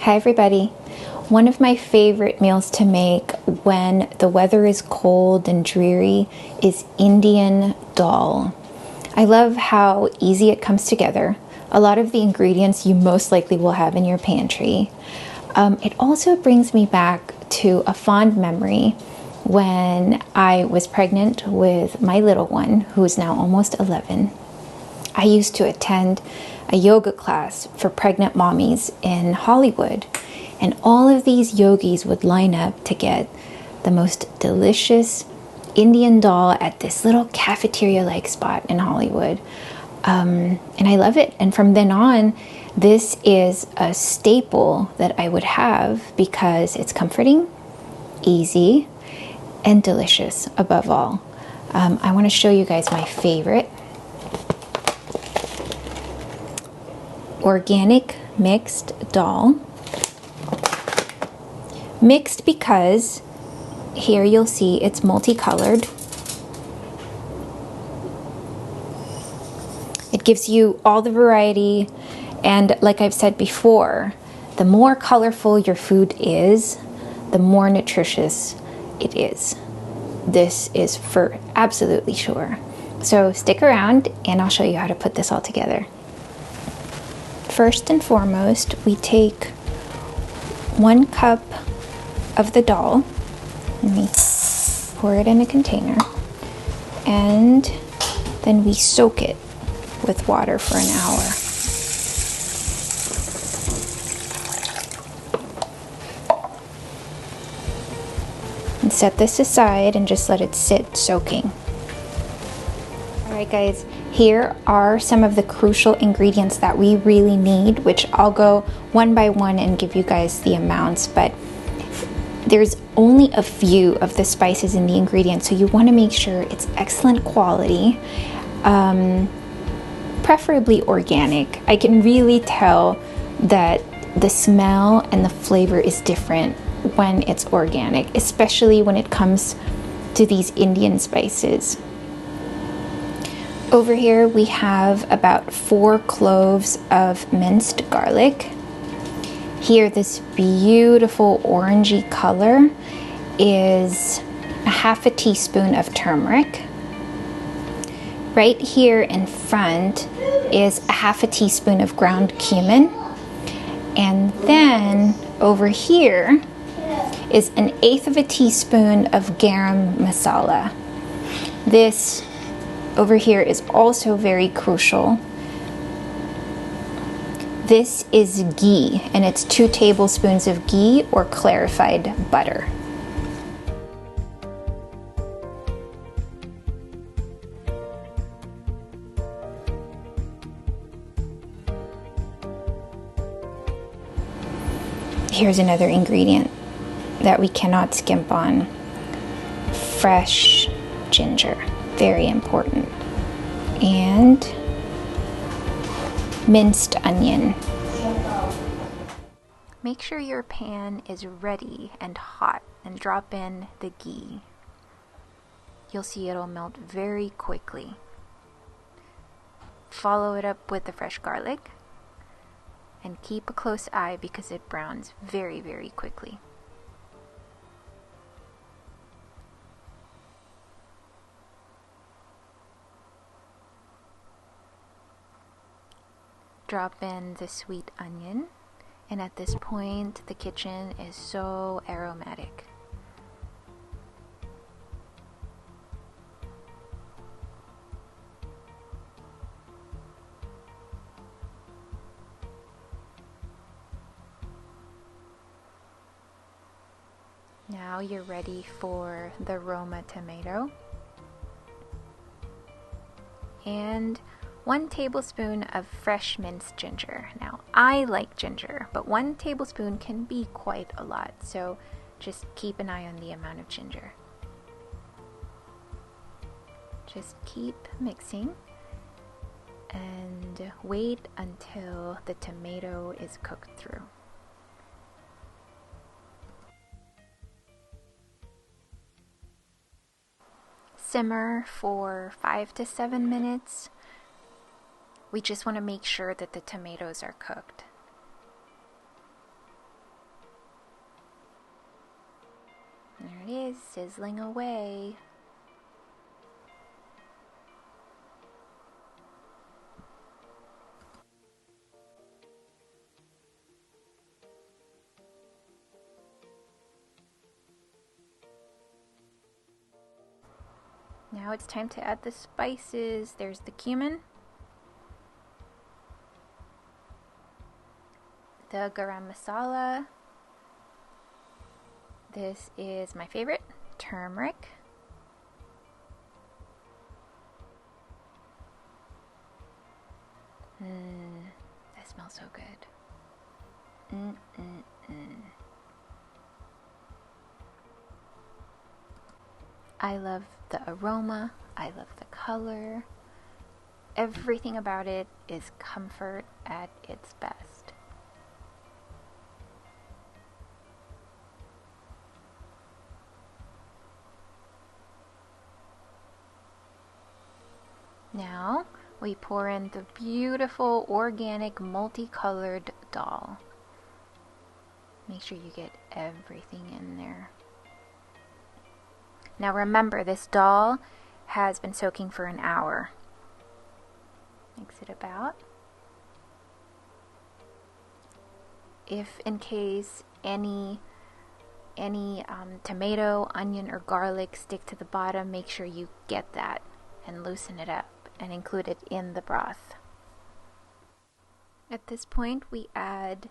Hi everybody. One of my favorite meals to make when the weather is cold and dreary is Indian dal. I love how easy it comes together. A lot of the ingredients you most likely will have in your pantry. It also brings me back to a fond memory when I was pregnant with my little one, who is now almost 11. I used to attend a yoga class for pregnant mommies in Hollywood, and all of these yogis would line up to get the most delicious Indian dal at this little cafeteria-like spot in Hollywood. And I love it. And from then on, this is a staple that I would have because it's comforting, easy, and delicious above all. I want to show you guys my favorite. Organic mixed dal. Mixed because here you'll see it's multicolored. It gives you all the variety, and like I've said before, the more colorful your food is, the more nutritious it is. This is for absolutely sure. So stick around and I'll show you how to put this all together. First and foremost, we take 1 cup of the dal. Let me pour it in a container, and then we soak it with water for an hour. And set this aside and just let it sit soaking. Alright guys, here are some of the crucial ingredients that we really need, which I'll go one by one and give you guys the amounts, but there's only a few of the spices in the ingredients, so you want to make sure it's excellent quality, preferably organic. I can really tell that the smell and the flavor is different when it's organic, especially when it comes to these Indian spices. Over here we have about 4 cloves of minced garlic. Here, this beautiful orangey color is a 1/2 teaspoon of turmeric. Right here in front is a 1/2 teaspoon of ground cumin. And then over here is an 1/8 teaspoon of garam masala. This over here is also very crucial. This is ghee, and it's 2 tablespoons of ghee or clarified butter. Here's another ingredient that we cannot skimp on. Fresh ginger. Very important. And minced onion. Make sure your pan is ready and hot and drop in the ghee. You'll see it'll melt very quickly. Follow it up with the fresh garlic and keep a close eye because it browns very, very quickly. Drop in the sweet onion, and at this point the kitchen is so aromatic. Now you're ready for the Roma tomato and 1 tablespoon of fresh minced ginger. Now, I like ginger, but 1 tablespoon can be quite a lot, so just keep an eye on the amount of ginger. Just keep mixing and wait until the tomato is cooked through. Simmer for 5 to 7 minutes. We just want to make sure that the tomatoes are cooked. is, sizzling away. Now it's time to add the spices. There's the cumin, the garam masala. This is my favorite, turmeric. That smells so good. I love the aroma, I love the color. Everything about it is comfort at its best. Now we pour in the beautiful organic multicolored dal. Make sure you get everything in there. Now remember, this dal has been soaking for an hour. Mix it about. If in case any tomato, onion, or garlic stick to the bottom, make sure you get that and loosen it up and include it in the broth. At this point, we add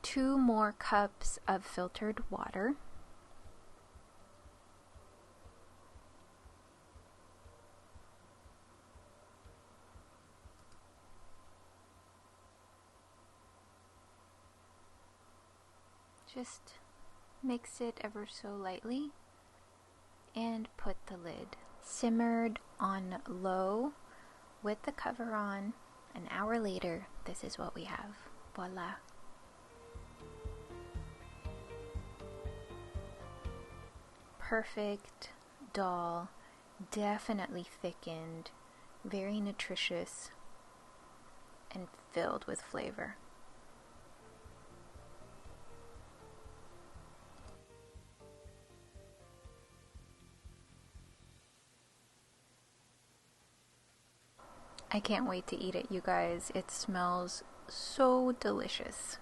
2 more cups of filtered water. Just mix it ever so lightly and put the lid. Simmered on low with the cover on. An hour later, this is what we have. Voila. Perfect dal, definitely thickened, very nutritious, and filled with flavor. I can't wait to eat it, you guys. It smells so delicious.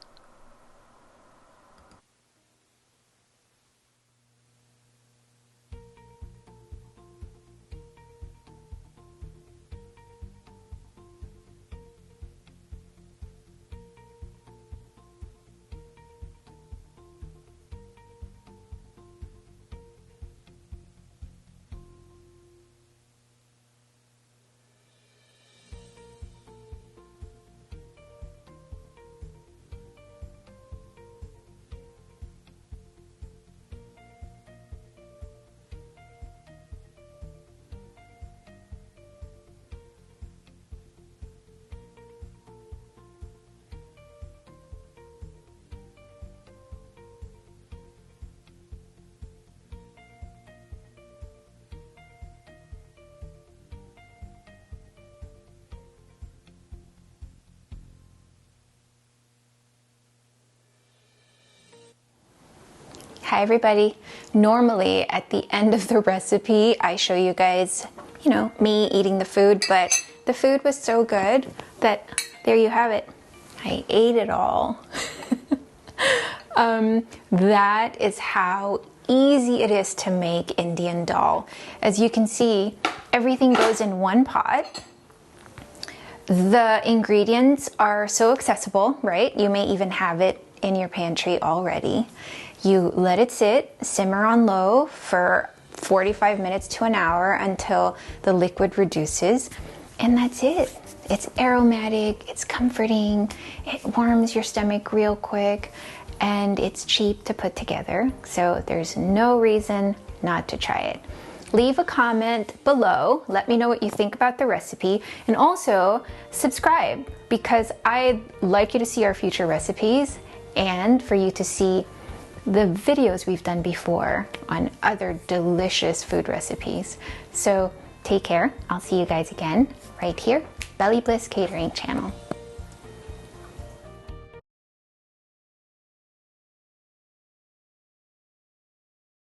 Hi everybody. Normally at the end of the recipe, I show you guys, me eating the food, but the food was so good that there you have it. I ate it all. That is how easy it is to make Indian dal. As you can see, everything goes in one pot. The ingredients are so accessible, right? You may even have it in your pantry already. You let it sit, simmer on low for 45 minutes to an hour until the liquid reduces, and that's it. It's aromatic, it's comforting, it warms your stomach real quick, and it's cheap to put together, so there's no reason not to try it. Leave a comment below, let me know what you think about the recipe, and also subscribe, because I'd like you to see our future recipes and for you to see the videos we've done before on other delicious food recipes. So take care. I'll see you guys again right here, Bliss Catering channel.